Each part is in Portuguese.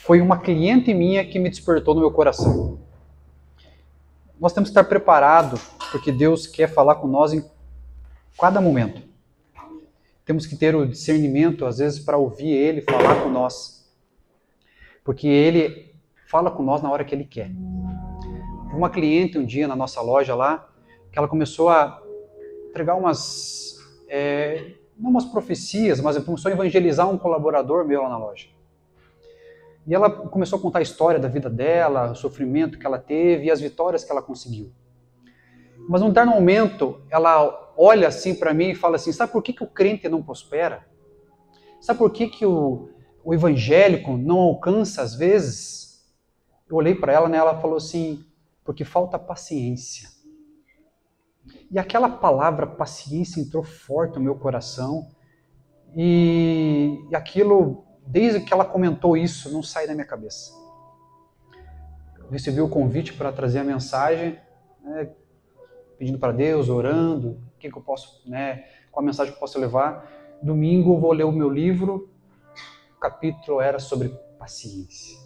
foi uma cliente minha que me despertou no meu coração. Nós temos que estar preparados, porque Deus quer falar com nós em cada momento. Temos que ter o discernimento, às vezes, para ouvir Ele falar com nós. Porque Ele fala com nós na hora que Ele quer. Uma cliente um dia na nossa loja lá, que ela começou a entregar umas, não umas profecias, mas começou a evangelizar um colaborador meu lá na loja. E ela começou a contar a história da vida dela, o sofrimento que ela teve e as vitórias que ela conseguiu. Mas num dado momento, ela olha assim para mim e fala assim, sabe por que o crente não prospera? Sabe por que o evangélico não alcança às vezes? Eu olhei para ela, né, ela falou assim, porque falta paciência. E aquela palavra paciência entrou forte no meu coração e aquilo, desde que ela comentou isso, não sai da minha cabeça. Eu recebi o convite para trazer a mensagem, né, pedindo para Deus, orando, o que eu posso, né, qual a mensagem que eu posso levar. Domingo eu vou ler o meu livro, o capítulo era sobre paciência.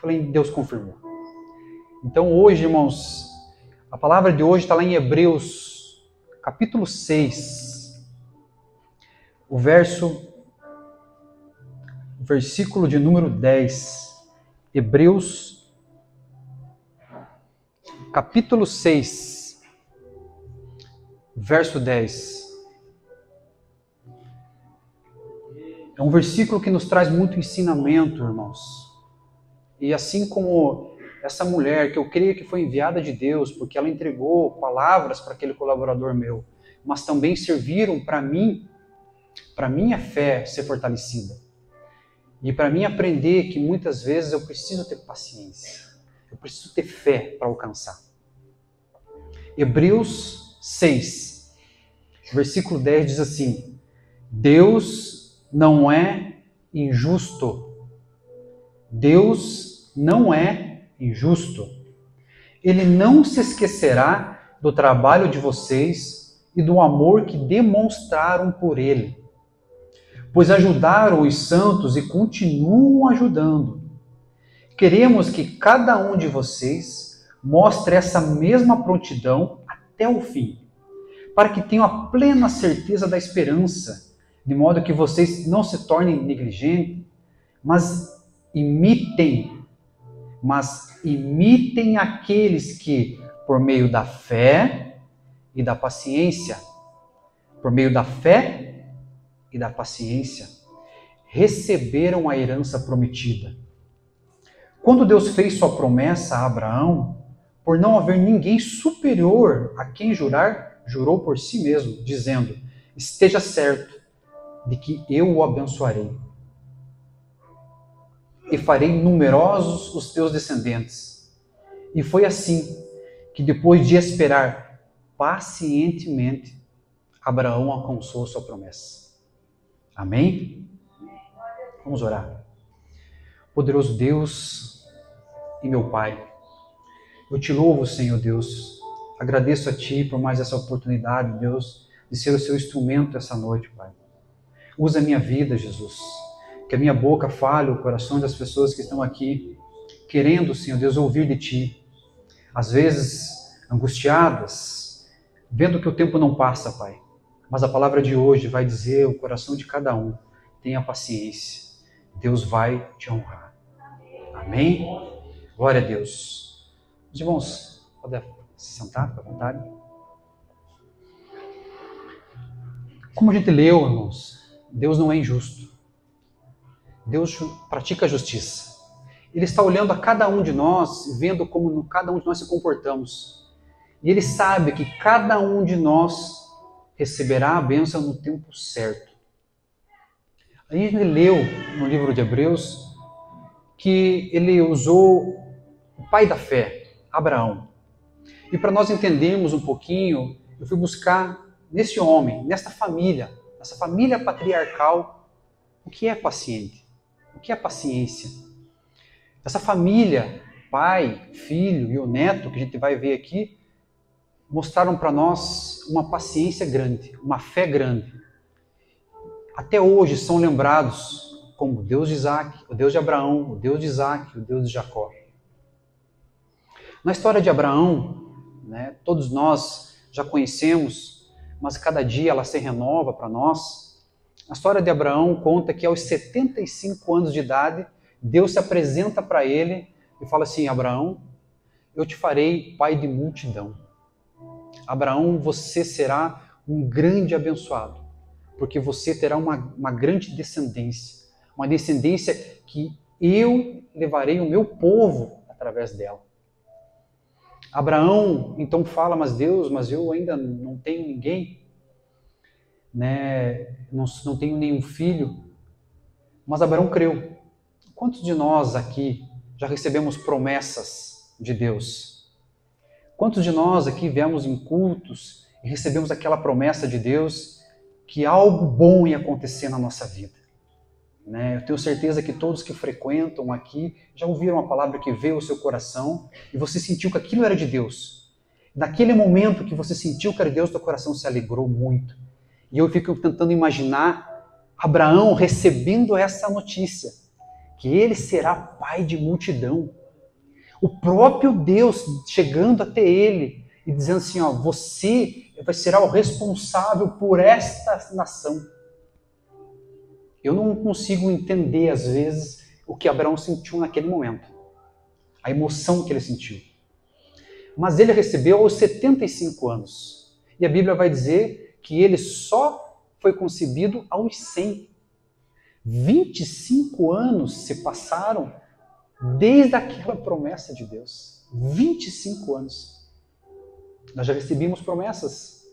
Falei, Deus confirmou. Então hoje, irmãos, a palavra de hoje está lá em Hebreus, capítulo 6, o versículo de número 10. Hebreus, capítulo 6, verso 10. É um versículo que nos traz muito ensinamento, irmãos. E assim como essa mulher, que eu creio que foi enviada de Deus, porque ela entregou palavras para aquele colaborador meu, mas também serviram para mim, para minha fé ser fortalecida. E para mim aprender que muitas vezes eu preciso ter paciência, eu preciso ter fé para alcançar. Hebreus 6, versículo 10 diz assim, Deus não é injusto. Deus não é injusto. Ele não se esquecerá do trabalho de vocês e do amor que demonstraram por Ele, pois ajudaram os santos e continuam ajudando. Queremos que cada um de vocês mostre essa mesma prontidão até o fim, para que tenham a plena certeza da esperança, de modo que vocês não se tornem negligentes, mas imitem aqueles que, por meio da fé e da paciência, receberam a herança prometida. Quando Deus fez sua promessa a Abraão, por não haver ninguém superior a quem jurar, jurou por si mesmo, dizendo, esteja certo de que eu o abençoarei e farei numerosos os teus descendentes. E foi assim que, depois de esperar pacientemente, Abraão alcançou sua promessa. Amém? Vamos orar. Poderoso Deus e meu Pai, eu te louvo, Senhor Deus. Agradeço a Ti por mais essa oportunidade, Deus, de ser o Seu instrumento essa noite, Pai. Usa a minha vida, Jesus. Que a minha boca fale o coração das pessoas que estão aqui, querendo, Senhor Deus, ouvir de Ti. Às vezes, angustiadas, vendo que o tempo não passa, Pai. Mas a palavra de hoje vai dizer ao coração de cada um, tenha paciência. Deus vai te honrar. Amém? Glória a Deus. Os irmãos, podem se sentar, fica à vontade. Como a gente leu, irmãos, Deus não é injusto. Deus pratica a justiça. Ele está olhando a cada um de nós, vendo como cada um de nós se comportamos. E Ele sabe que cada um de nós receberá a bênção no tempo certo. A gente leu no livro de Hebreus que ele usou o pai da fé, Abraão. E para nós entendermos um pouquinho, eu fui buscar nesse homem, nessa família patriarcal, o que é paciente? O que é paciência? Essa família, pai, filho e o neto, que a gente vai ver aqui, mostraram para nós uma paciência grande, uma fé grande. Até hoje são lembrados como o Deus de Isaac, o Deus de Abraão, o Deus de Isaac, o Deus de Jacó. Na história de Abraão, né, todos nós já conhecemos, mas cada dia ela se renova para nós. A história de Abraão conta que aos 75 anos de idade, Deus se apresenta para ele e fala assim: Abraão, eu te farei pai de multidão. Abraão, você será um grande abençoado, porque você terá uma grande descendência, uma descendência que eu levarei o meu povo através dela. Abraão então fala: mas Deus, mas eu ainda não tenho ninguém, né? Não tenho nenhum filho. Mas Abraão creu. Quantos de nós aqui já recebemos promessas de Deus? Quantos de nós aqui viemos em cultos e recebemos aquela promessa de Deus que algo bom ia acontecer na nossa vida? Né? Eu tenho certeza que todos que frequentam aqui já ouviram a palavra que veio ao seu coração e você sentiu que aquilo era de Deus. Naquele momento que você sentiu que era de Deus, teu coração se alegrou muito. E eu fico tentando imaginar Abraão recebendo essa notícia, que ele será pai de multidão. O próprio Deus chegando até ele e dizendo assim: ó, você será o responsável por esta nação. Eu não consigo entender, às vezes, o que Abraão sentiu naquele momento. A emoção que ele sentiu. Mas ele recebeu aos 75 anos. E a Bíblia vai dizer que ele só foi concebido aos 100. 25 anos se passaram desde aquela promessa de Deus. 25 anos. Nós já recebemos promessas.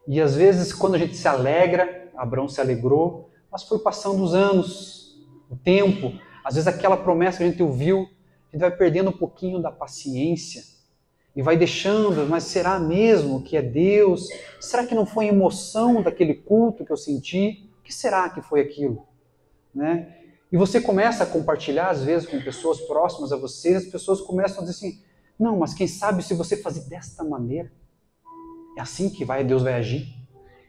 E às vezes, quando a gente se alegra, Abraão se alegrou, mas foi passando os anos, o tempo. Às vezes aquela promessa que a gente ouviu, a gente vai perdendo um pouquinho da paciência e vai deixando: mas será mesmo que é Deus? Será que não foi a emoção daquele culto que eu senti? O que será que foi aquilo? Né? E você começa a compartilhar, às vezes, com pessoas próximas a você, as pessoas começam a dizer assim: não, mas quem sabe se você fazer desta maneira, é assim que Deus vai agir.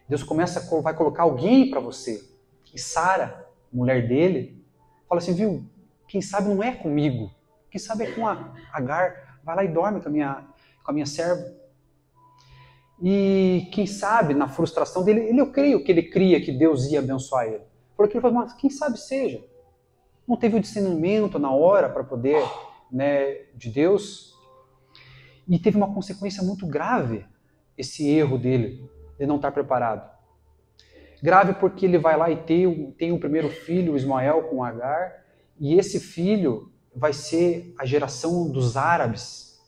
Deus vai colocar alguém para você. E Sara, mulher dele, fala assim: viu, quem sabe não é comigo, quem sabe é com a Agar, vai lá e dorme com a minha serva. E quem sabe, na frustração dele, eu creio que ele cria que Deus ia abençoar ele. Porque ele falou: mas quem sabe seja. Não teve o discernimento na hora para poder, né, de Deus. E teve uma consequência muito grave, esse erro dele, de não estar preparado. Grave porque ele vai lá e tem o primeiro filho, Ismael, com Agar, e esse filho vai ser a geração dos árabes.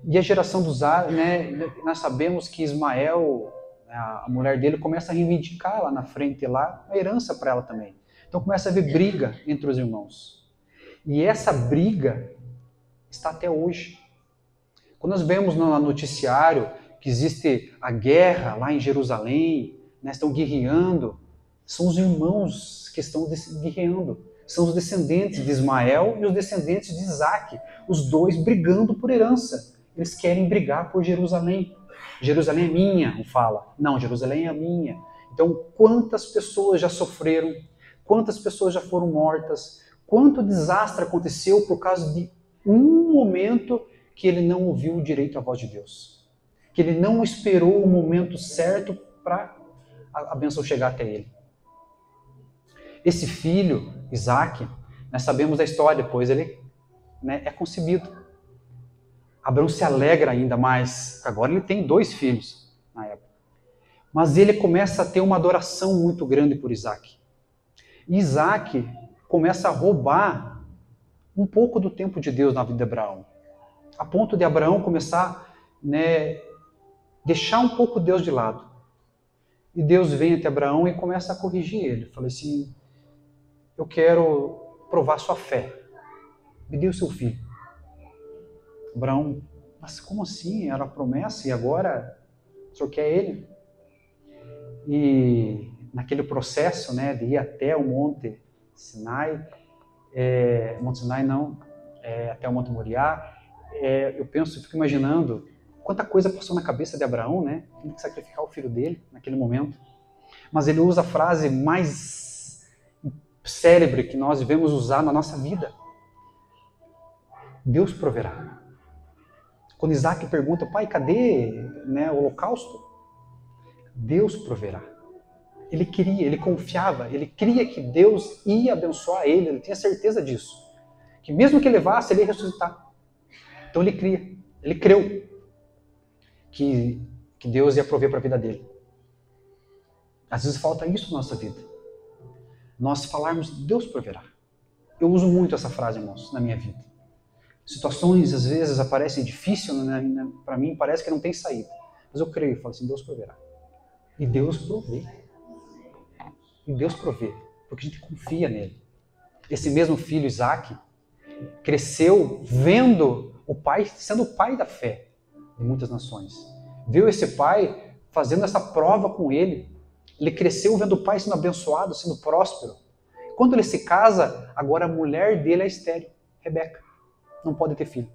E a geração dos árabes, né, nós sabemos que Ismael, a mulher dele, começa a reivindicar lá na frente lá a herança para ela também. Então começa a haver briga entre os irmãos. E essa briga está até hoje. Quando nós vemos no noticiário que existe a guerra lá em Jerusalém, né, estão guerreando, são os irmãos que estão guerreando. São os descendentes de Ismael e os descendentes de Isaac, os dois brigando por herança. Eles querem brigar por Jerusalém. Jerusalém é minha, fala. Não, Jerusalém é minha. Então, quantas pessoas já sofreram, quantas pessoas já foram mortas, quanto desastre aconteceu por causa de um momento que ele não ouviu direito à voz de Deus. Que ele não esperou o momento certo para a bênção chegar até ele. Esse filho, Isaac, nós sabemos da história, depois ele, né, é concebido. Abraão se alegra ainda mais, agora ele tem 2 filhos na época. Mas ele começa a ter uma adoração muito grande por Isaac. E Isaac começa a roubar um pouco do tempo de Deus na vida de Abraão. A ponto de Abraão começar, né, deixar um pouco Deus de lado. E Deus vem até Abraão e começa a corrigir ele. Fala assim: eu quero provar sua fé. Me dê o seu filho. Abraão: mas como assim? Era a promessa e agora o senhor quer ele? E naquele processo, né, de ir até o Monte Sinai, até o Monte Moriá, eu fico imaginando quanta coisa passou na cabeça de Abraão, né? Tem que sacrificar o filho dele naquele momento. Mas ele usa a frase mais célebre que nós devemos usar na nossa vida. Deus proverá. Quando Isaac pergunta, pai, cadê, o holocausto? Deus proverá. Ele queria, ele confiava, ele cria que Deus ia abençoar ele tinha certeza disso. Que mesmo que ele levasse, ele ia ressuscitar. Então ele cria, ele creu que Deus ia prover para a vida dele. Às vezes falta isso na nossa vida. Nós falarmos, Deus proverá. Eu uso muito essa frase, irmãos, na minha vida. Situações, às vezes, aparecem difíceis para mim, parece que não tem saída. Mas eu creio e falo assim, Deus proverá. E Deus provê. E Deus provê, porque a gente confia nele. Esse mesmo filho, Isaac, cresceu vendo o pai, sendo o pai da fé de muitas nações. Viu esse pai fazendo essa prova com ele. Ele cresceu vendo o pai sendo abençoado, sendo próspero. Quando ele se casa, agora a mulher dele é estéril, Rebeca. Não pode ter filho.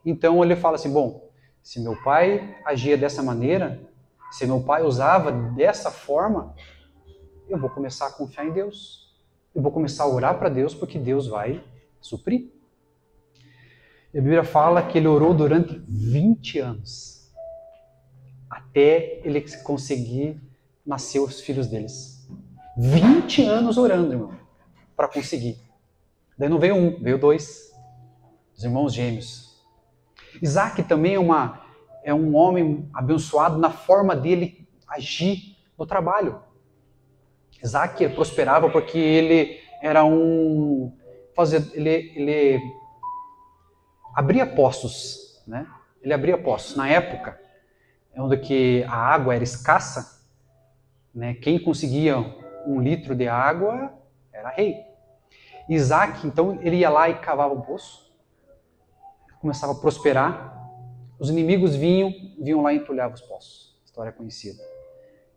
Então ele fala assim, bom, se meu pai agia dessa maneira, se meu pai usava dessa forma, eu vou começar a confiar em Deus. Eu vou começar a orar para Deus, porque Deus vai suprir. E a Bíblia fala que ele orou durante 20 anos, até ele conseguir nascer os filhos deles. 20 anos orando, irmão, para conseguir. Daí não veio um, veio dois. Os irmãos gêmeos. Isaac também é um homem abençoado na forma dele agir no trabalho. Isaac prosperava porque ele era ele abria poços, né? Ele abria poços. Na época, onde que a água era escassa, né? Quem conseguia 1 litro de água era rei. Isaac, então, ele ia lá e cavava um poço, começava a prosperar, os inimigos vinham lá e entulhavam os poços. História conhecida.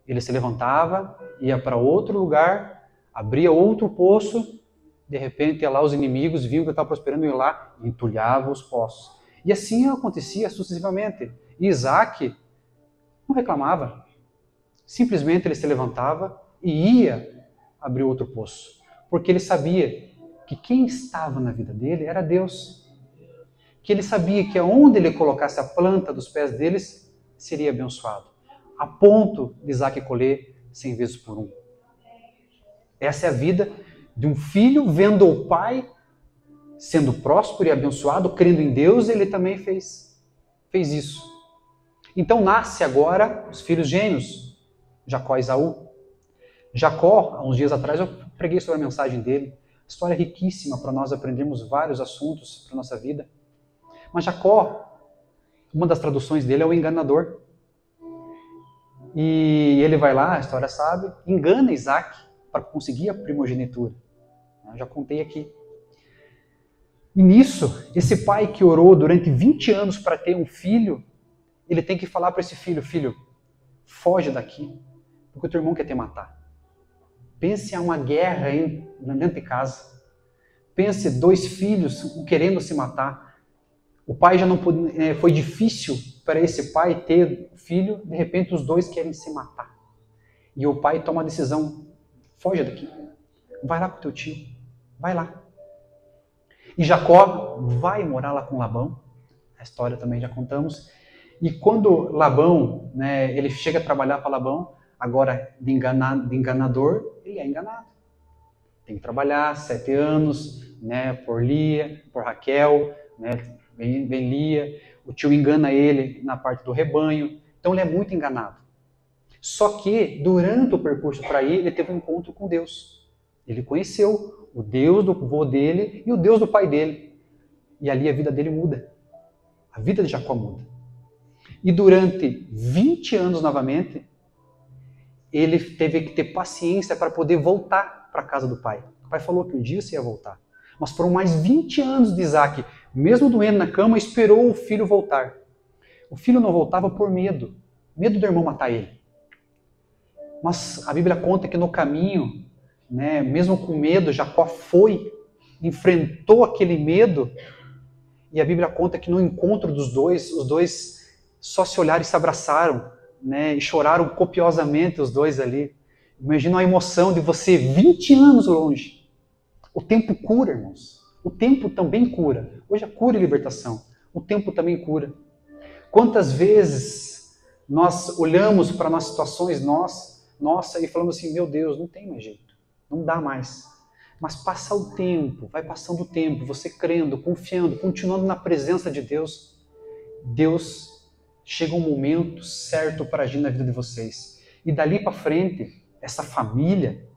Ele se levantava, ia para outro lugar, abria outro poço, de repente ia lá os inimigos, viam que ele estava prosperando, iam lá e entulhavam os poços. E assim acontecia sucessivamente. E Isaac não reclamava. Simplesmente ele se levantava e ia abrir outro poço. Porque ele sabia que quem estava na vida dele era Deus. Que ele sabia que aonde ele colocasse a planta dos pés deles, seria abençoado. A ponto de Isaac colher 100 vezes por 1. Essa é a vida de um filho vendo o pai sendo próspero e abençoado, crendo em Deus, ele também fez isso. Então nasce agora os filhos gêmeos, Jacó e Esaú. Jacó, há uns dias atrás, eu preguei sobre a mensagem dele. História riquíssima para nós aprendermos vários assuntos para a nossa vida. Mas Jacó, uma das traduções dele é o enganador. E ele vai lá, a história sabe, engana Isaac para conseguir a primogenitura. Eu já contei aqui. E nisso, esse pai que orou durante 20 anos para ter um filho, ele tem que falar para esse filho, filho, foge daqui, porque o teu irmão quer te matar. Pense em uma guerra dentro de casa. Pense 2 filhos querendo se matar. O pai já não pôde, foi difícil para esse pai ter filho, de repente os 2 querem se matar. E o pai toma a decisão, foge daqui, vai lá com teu tio, vai lá. E Jacó vai morar lá com Labão, a história também já contamos. E quando Labão, ele chega a trabalhar para Labão, agora de enganador, ele é enganado. Tem que trabalhar 7 anos, por Lia, por Raquel, vem Lia, o tio engana ele na parte do rebanho, então ele é muito enganado. Só que, durante o percurso para ir, ele teve um encontro com Deus. Ele conheceu o Deus do avô dele e o Deus do pai dele. E ali a vida dele muda. A vida de Jacó muda. E durante 20 anos novamente, ele teve que ter paciência para poder voltar para a casa do pai. O pai falou que um dia você ia voltar. Mas foram mais 20 anos de Isaac, mesmo doendo na cama, esperou o filho voltar. O filho não voltava por medo. Medo do irmão matar ele. Mas a Bíblia conta que no caminho, mesmo com medo, Jacó enfrentou aquele medo. E a Bíblia conta que no encontro dos dois, os dois só se olharam e se abraçaram, e choraram copiosamente os dois ali. Imagina a emoção de você 20 anos longe. O tempo cura, irmãos. O tempo também cura. Hoje é cura e libertação. O tempo também cura. Quantas vezes nós olhamos para nossas situações nossa, e falamos assim, meu Deus, não tem mais jeito. Não dá mais. Mas passa o tempo, vai passando o tempo, você crendo, confiando, continuando na presença de Deus, Deus chega um momento certo para agir na vida de vocês. E dali para frente, essa família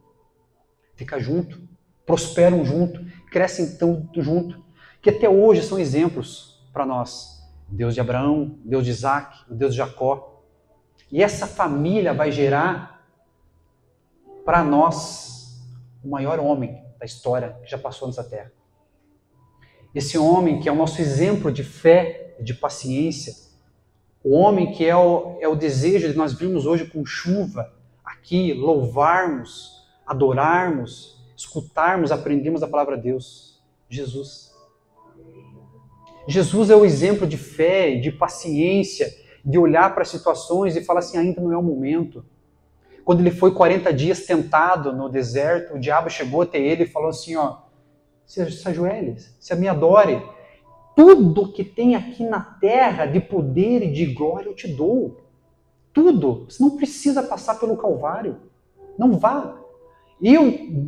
fica junto, prosperam junto, crescem tanto junto, que até hoje são exemplos para nós. Deus de Abraão, Deus de Isaac, o Deus de Jacó. E essa família vai gerar para nós o maior homem da história que já passou nessa terra. Esse homem que é o nosso exemplo de fé, de paciência, o homem que é o desejo de nós virmos hoje com chuva aqui, louvarmos, adorarmos, escutarmos, aprendermos a palavra de Deus. Jesus. Jesus é o exemplo de fé, de paciência, de olhar para as situações e falar assim, ainda não é o momento. Quando ele foi 40 dias tentado no deserto, o diabo chegou até ele e falou assim, se ajoelhe, se me adore. Tudo que tem aqui na terra de poder e de glória eu te dou. Tudo. Você não precisa passar pelo Calvário. Não vá.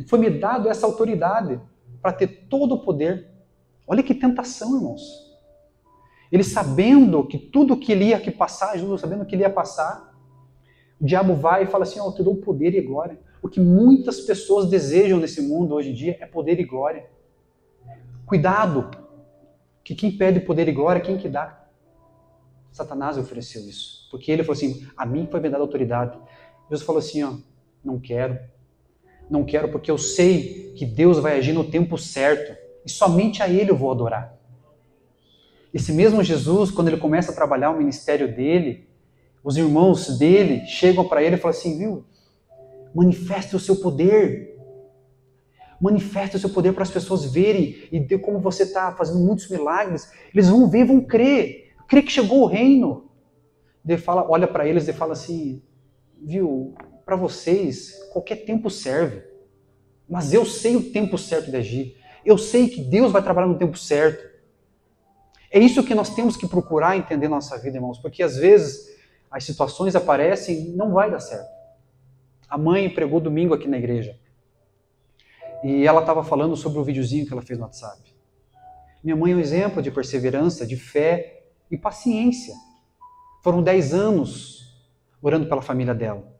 Foi me dado essa autoridade para ter todo o poder. Olha que tentação, irmãos. Ele sabendo que tudo que ele ia passar, Jesus sabendo que ele ia passar, o diabo vai e fala assim, eu te dou poder e glória. O que muitas pessoas desejam nesse mundo hoje em dia é poder e glória. Cuidado, que quem pede poder e glória, quem que dá? Satanás ofereceu isso. Porque ele falou assim, a mim foi me dada autoridade. Jesus falou assim, não quero. Não quero porque eu sei que Deus vai agir no tempo certo. E somente a Ele eu vou adorar. Esse mesmo Jesus, quando ele começa a trabalhar o ministério dele, os irmãos dele chegam para ele e falam assim, viu? Manifeste o seu poder. Manifeste o seu poder para as pessoas verem e ver como você está fazendo muitos milagres. Eles vão ver, vão crer. Crer que chegou o reino. Ele fala, olha para eles e fala assim, viu? Para vocês, qualquer tempo serve. Mas eu sei o tempo certo de agir. Eu sei que Deus vai trabalhar no tempo certo. É isso que nós temos que procurar entender na nossa vida, irmãos. Porque às vezes as situações aparecem e não vai dar certo. A mãe pregou domingo aqui na igreja. E ela estava falando sobre o videozinho que ela fez no WhatsApp. Minha mãe é um exemplo de perseverança, de fé e paciência. Foram 10 anos orando pela família dela.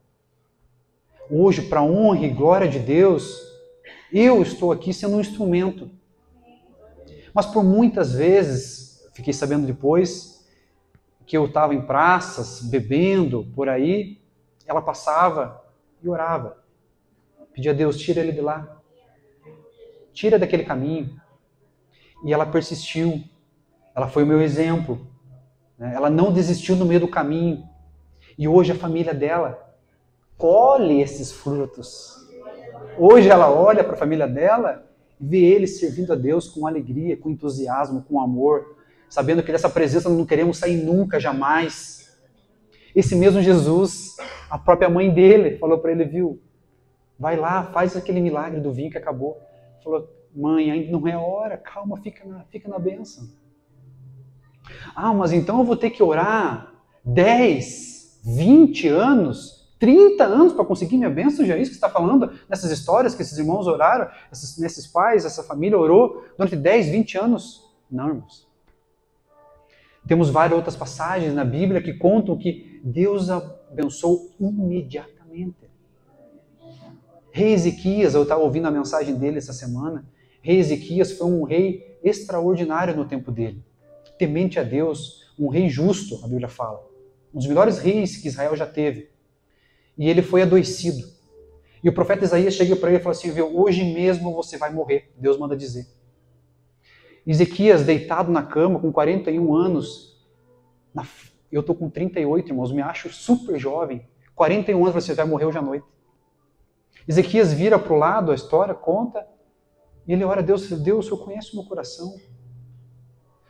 Hoje, para a honra e glória de Deus, eu estou aqui sendo um instrumento. Mas por muitas vezes, fiquei sabendo depois, que eu estava em praças, bebendo, por aí, ela passava e orava. Pedia a Deus, tira ele de lá. Tira daquele caminho. E ela persistiu. Ela foi o meu exemplo. Ela não desistiu no meio do caminho. E hoje a família dela colhe esses frutos. Hoje ela olha para a família dela e vê eles servindo a Deus com alegria, com entusiasmo, com amor, sabendo que dessa presença não queremos sair nunca, jamais. Esse mesmo Jesus, a própria mãe dele, falou para ele, viu, vai lá, faz aquele milagre do vinho que acabou. Falou, mãe, ainda não é hora, calma, fica na bênção. Mas então eu vou ter que orar 10, 20 anos, 30 anos para conseguir minha bênção? Já é isso que você está falando? Nessas histórias que esses irmãos oraram, nesses pais, essa família orou durante 10, 20 anos? Não, irmãos. Temos várias outras passagens na Bíblia que contam que Deus abençoou imediatamente. Rei Ezequias, eu estava ouvindo a mensagem dele essa semana, Rei Ezequias foi um rei extraordinário no tempo dele. Temente a Deus, um rei justo, a Bíblia fala. Um dos melhores reis que Israel já teve. E ele foi adoecido. E o profeta Isaías chega para ele e fala assim, viu, hoje mesmo você vai morrer. Deus manda dizer. Ezequias, deitado na cama, com 41 anos, eu estou com 38, irmãos, me acho super jovem. 41 anos, você vai morrer hoje à noite. Ezequias vira para o lado, a história conta, e ele ora a Deus, Deus, o Senhor conhece o meu coração.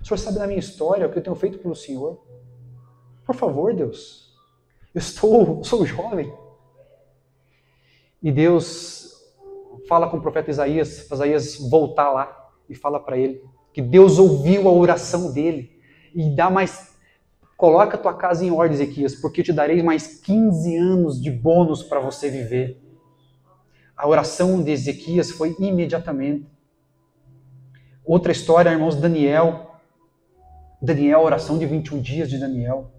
O Senhor sabe da minha história, o que eu tenho feito pelo Senhor. Por favor, Deus, eu sou jovem. E Deus fala com o profeta Isaías, para Isaías voltar lá e fala para ele que Deus ouviu a oração dele e coloca a tua casa em ordem, Ezequias, porque eu te darei mais 15 anos de bônus para você viver. A oração de Ezequias foi imediatamente. Outra história, irmãos, Daniel, a oração de 21 dias de Daniel.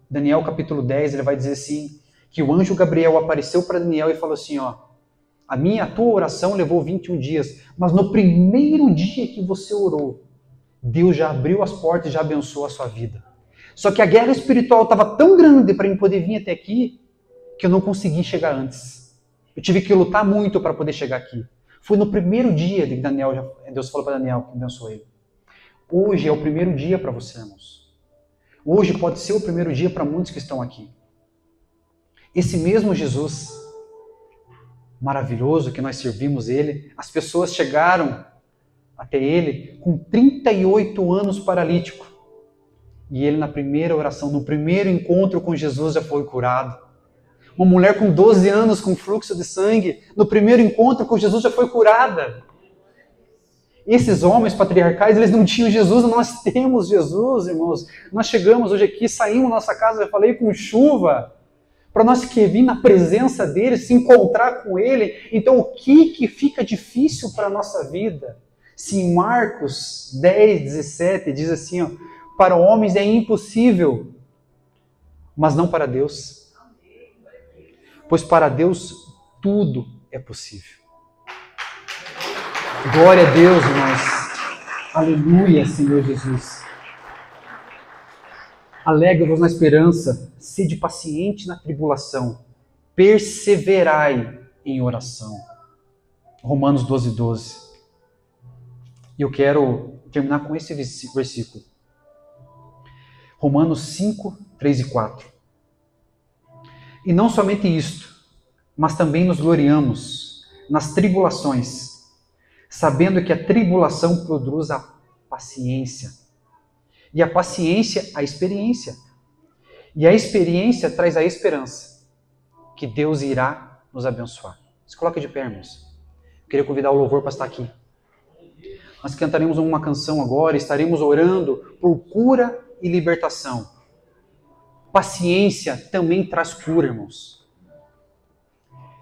Daniel capítulo 10, ele vai dizer assim, que o anjo Gabriel apareceu para Daniel e falou assim, ó, a tua oração levou 21 dias, mas no primeiro dia que você orou, Deus já abriu as portas e já abençoou a sua vida. Só que a guerra espiritual estava tão grande para eu poder vir até aqui, que eu não consegui chegar antes. Eu tive que lutar muito para poder chegar aqui. Foi no primeiro dia que Deus falou para Daniel que abençoou ele. Hoje é o primeiro dia para você, irmãos. Hoje pode ser o primeiro dia para muitos que estão aqui. Esse mesmo Jesus maravilhoso que nós servimos ele, as pessoas chegaram até ele com 38 anos paralítico. E ele na primeira oração, no primeiro encontro com Jesus já foi curado. Uma mulher com 12 anos com fluxo de sangue, no primeiro encontro com Jesus já foi curada. Esses homens patriarcais, eles não tinham Jesus, nós temos Jesus, irmãos. Nós chegamos hoje aqui, saímos da nossa casa, eu falei, com chuva, para nós que vir na presença dele, se encontrar com ele. Então o que fica difícil para a nossa vida? Se em Marcos 10, 17 diz assim, ó, para homens é impossível, mas não para Deus. Pois para Deus tudo é possível. Glória a Deus, irmãos. Aleluia, Senhor Jesus. Alegra-vos na esperança, sede paciente na tribulação, perseverai em oração. Romanos 12, 12. E eu quero terminar com esse versículo. Romanos 5, 3 e 4. E não somente isto, mas também nos gloriamos nas tribulações, sabendo que a tribulação produz a paciência. E a paciência, a experiência. E a experiência traz a esperança, que Deus irá nos abençoar. Se coloque de pé, irmãos. Eu queria convidar o louvor para estar aqui. Nós cantaremos uma canção agora, estaremos orando por cura e libertação. Paciência também traz cura, irmãos.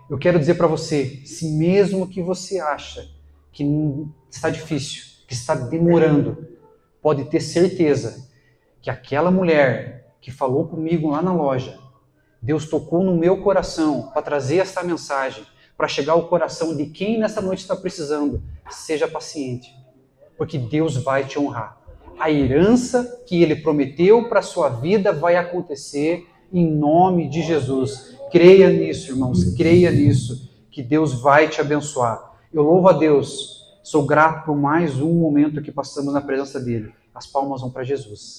Eu quero dizer para você, se mesmo que você acha que está difícil, que está demorando, pode ter certeza que aquela mulher que falou comigo lá na loja, Deus tocou no meu coração para trazer essa mensagem, para chegar ao coração de quem nessa noite está precisando. Seja paciente, porque Deus vai te honrar. A herança que Ele prometeu para a sua vida vai acontecer em nome de Jesus. Creia nisso, irmãos, creia nisso, que Deus vai te abençoar. Eu louvo a Deus, sou grato por mais um momento que passamos na presença dEle. As palmas vão para Jesus.